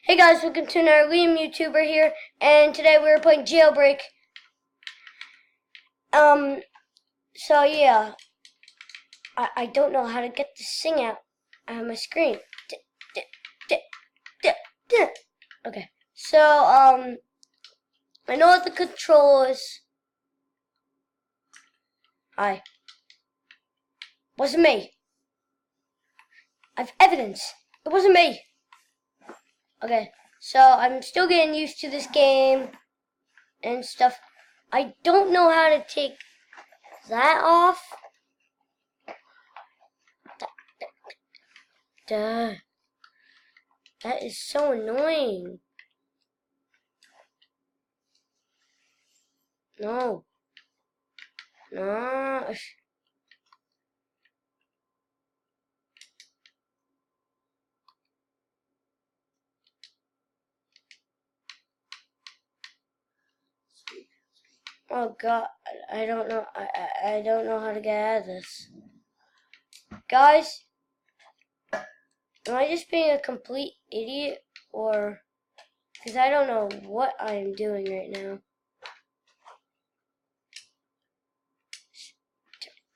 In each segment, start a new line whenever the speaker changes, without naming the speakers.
Hey guys, welcome to another Liam YouTuber here, and today we're playing Jailbreak. So yeah, I don't know how to get this thing out on my screen. Okay, so I know what the control is. Hi. Wasn't me. I've evidence. It wasn't me. Okay, so I'm still getting used to this game and stuff. I don't know how to take that off. Duh. That is so annoying. No. No. Oh God, I don't know. I don't know how to get out of this. Guys, am I just being a complete idiot, or because I don't know what I am doing right now?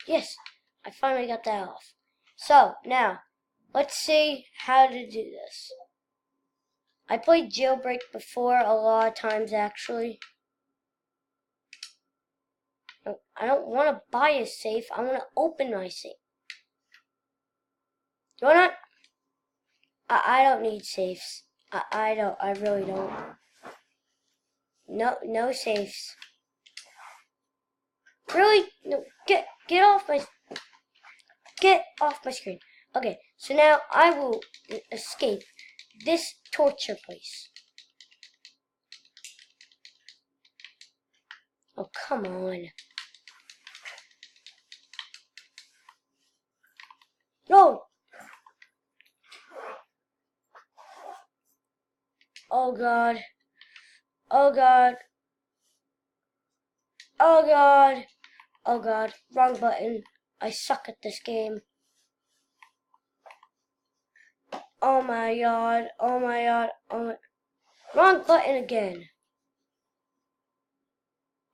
Yes, I finally got that off. So now, let's see how to do this. I played Jailbreak before a lot of times actually. I don't want to buy a safe. I want to open my safe. You want to? I don't need safes. I don't. I really don't. No safes. Really? No. Get off my screen. Okay. So now I will escape this torture place. Oh, come on. No. Oh God. Oh God. Oh God. Oh God. Wrong button. I suck at this game. Oh my God. Oh my God. Oh my. Wrong button again.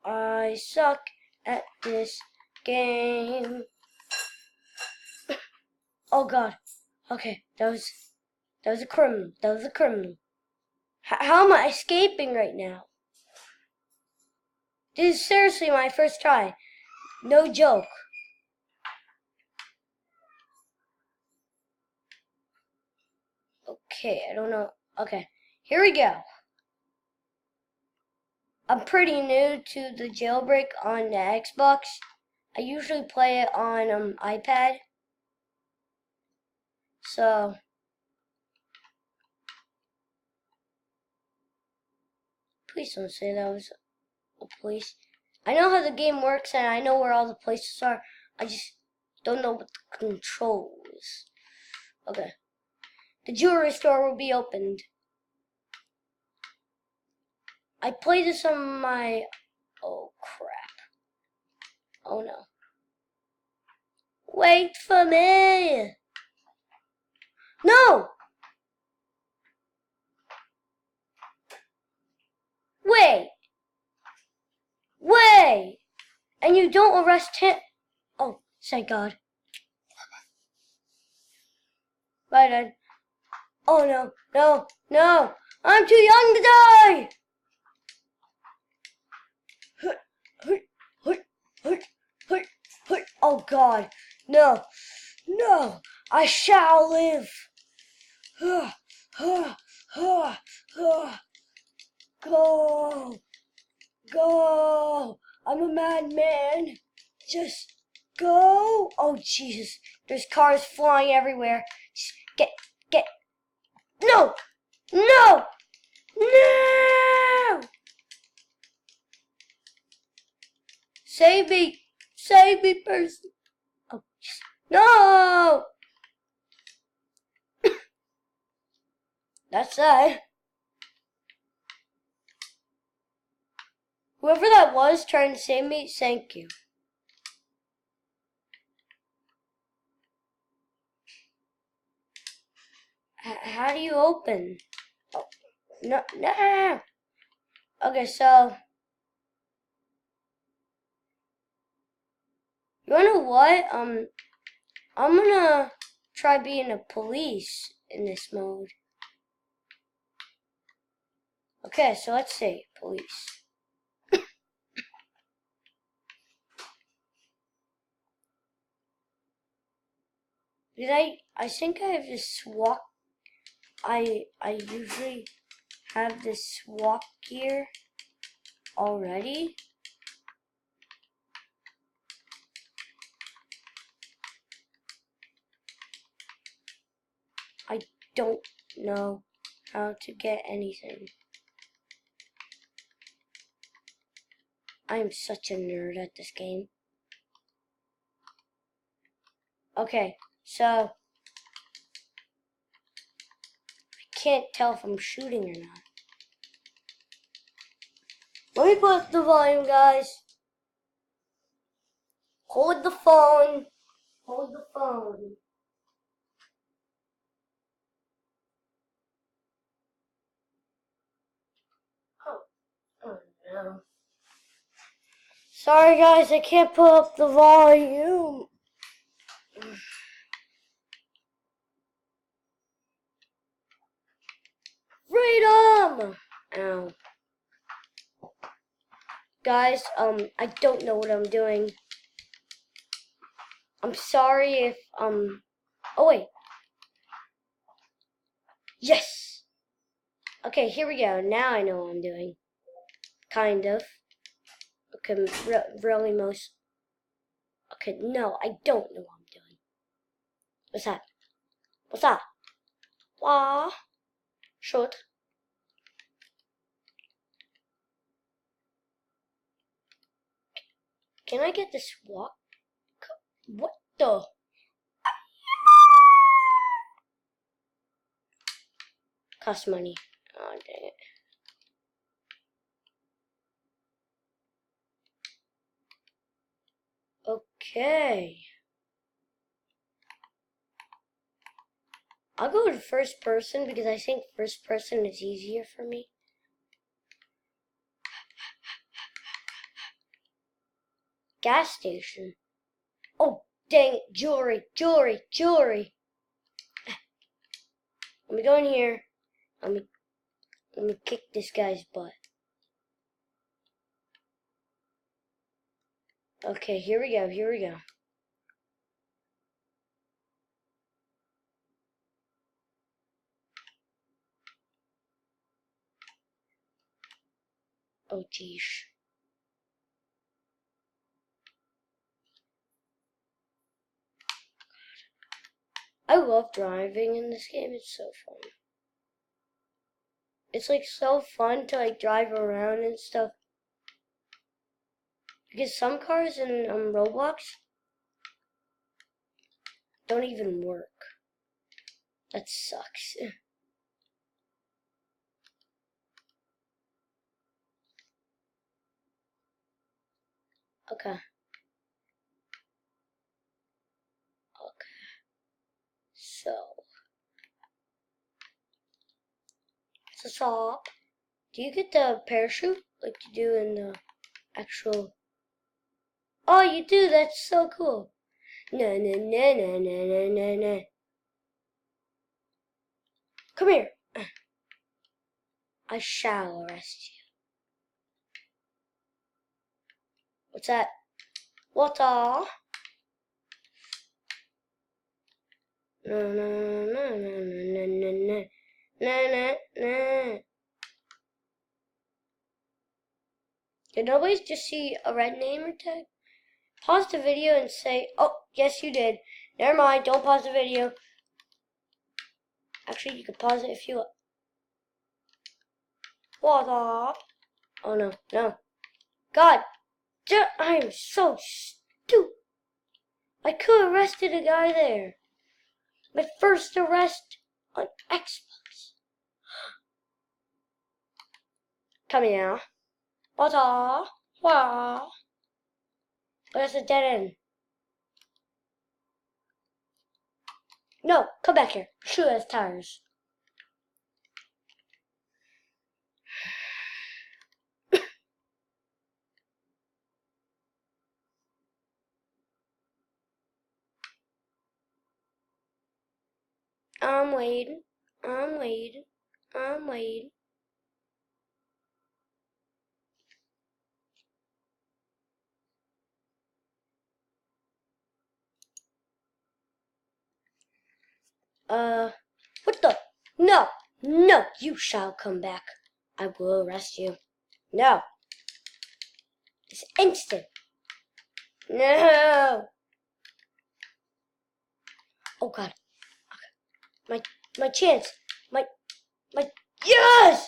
I suck at this game. Oh God. Okay, that was a criminal. That was a criminal. How am I escaping right now? This is seriously my first try. No joke. Okay, I don't know. Okay, here we go. I'm pretty new to the Jailbreak on the Xbox. I usually play it on iPad. So, please don't say that was a police. I know how the game works and I know where all the places are. I just don't know what the control is. Okay. The jewelry store will be opened. I played this on my... Oh, crap. Oh, no. Wait for me! No! Wait! Wait! And you don't arrest him... Oh, thank God. Bye, then. Oh, no. No. No! I'm too young to die! Oh, God. No. No! I shall live! Go! Go! I'm a madman! Just go! Oh, Jesus. There's cars flying everywhere. Just get. No! No! No! Save me! Save me, person! Oh, no! That's that. Whoever that was trying to save me, thank you. How do you open? Oh, No, no. Okay, so you wanna know what? I'm gonna try being a police in this mode. Okay, so let's see, police. I think I have this walk. I usually have this walk gear already. I don't know how to get anything. I am such a nerd at this game. Okay, so I can't tell if I'm shooting or not. Let me put up the volume, guys. Hold the phone. Hold the phone. Oh no. Sorry guys, I can't put up the volume. Freedom! Ow. Guys, I don't know what I'm doing. I'm sorry if, oh wait. Yes! Okay, here we go. Now I know what I'm doing. Kind of. Okay, really most. Okay, no, I don't know what I'm doing. What's that? What's that? Wah. Shoot. Can I get this walk? What the? Cost money. Oh, dang it. Okay. I'll go to first person because I think first person is easier for me. Gas station. Oh, dang it. Jewelry, jewelry, jewelry. Let me go in here. Let me kick this guy's butt. Okay, here we go, here we go. Oh, geez. I love driving in this game. It's so fun. It's like so fun to like drive around and stuff. Because some cars in Roblox don't even work. That sucks. Okay. So, stop. Do you get the parachute like you do in the actual? Oh, you do. That's so cool. No, no, no, no, no, no, no, no. Come here. I shall arrest you. What's that? What are? No, no, no, no, no, no, no, no, no, no, no. Did nobody just see a red name or tag? Pause the video and say, oh, yes, you did. Never mind, don't pause the video. Actually, you can pause it if you want. What are? Oh, no, no. God, I am so stupid. I could have arrested a guy there. My first arrest on Xbox. Come here. Wah. Wah. There's a dead end. No, come back here. Shoot his tires. I'm waiting. I'm waiting. I'm waiting. What the? No! No! You shall come back. I will arrest you. No! This instant! No! Oh God! My chance! My yes!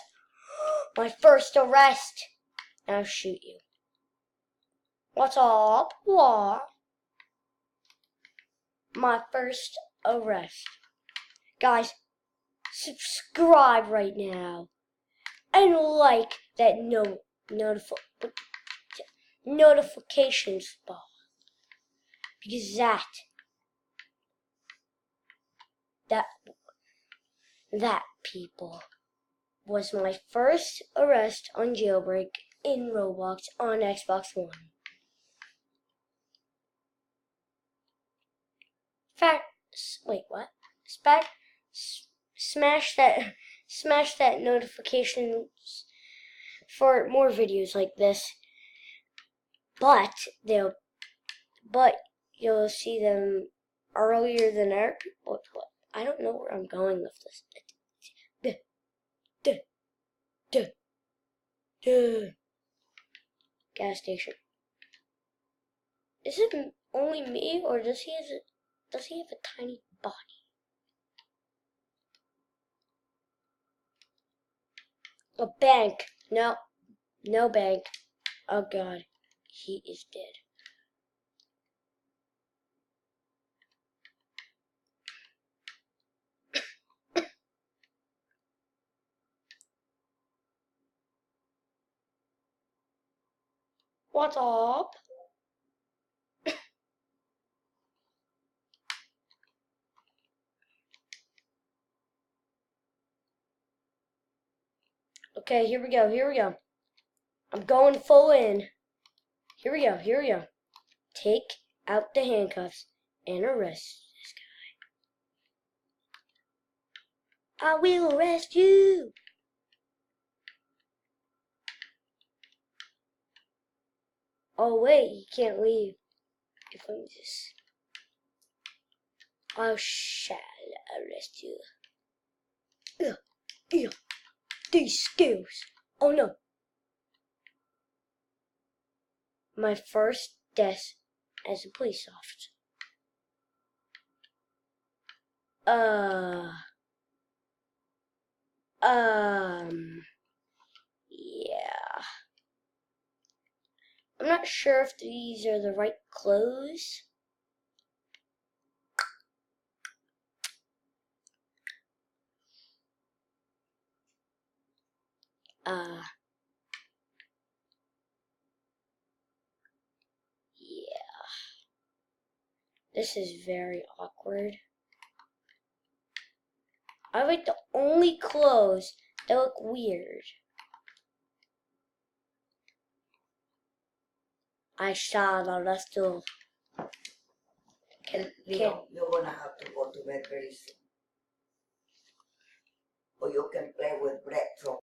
My first arrest! I'll shoot you. What's up? What? My first arrest. Guys, subscribe right now and like that notifications bell, because that people was my first arrest on Jailbreak in Roblox on Xbox One. Wait, what? Smash that notifications for more videos like this. But you'll see them earlier than Eric. What? I don't know where I'm going with this. Gas station. Is it only me, or does he have a tiny body? A bank. No bank. Oh God, he is dead. What's up? Okay, here we go. I'm going full in. Here we go. Take out the handcuffs and arrest this guy. I will arrest you. Oh wait, you can't leave. If I'm just... I shall arrest you. These skills. Oh no. My first death as a police officer. Yeah. I'm not sure if these are the right clothes. Yeah. This is very awkward. I like the only clothes that look weird. I shall arrest you.
You're gonna have to go to bed very soon. Or you can play with bread from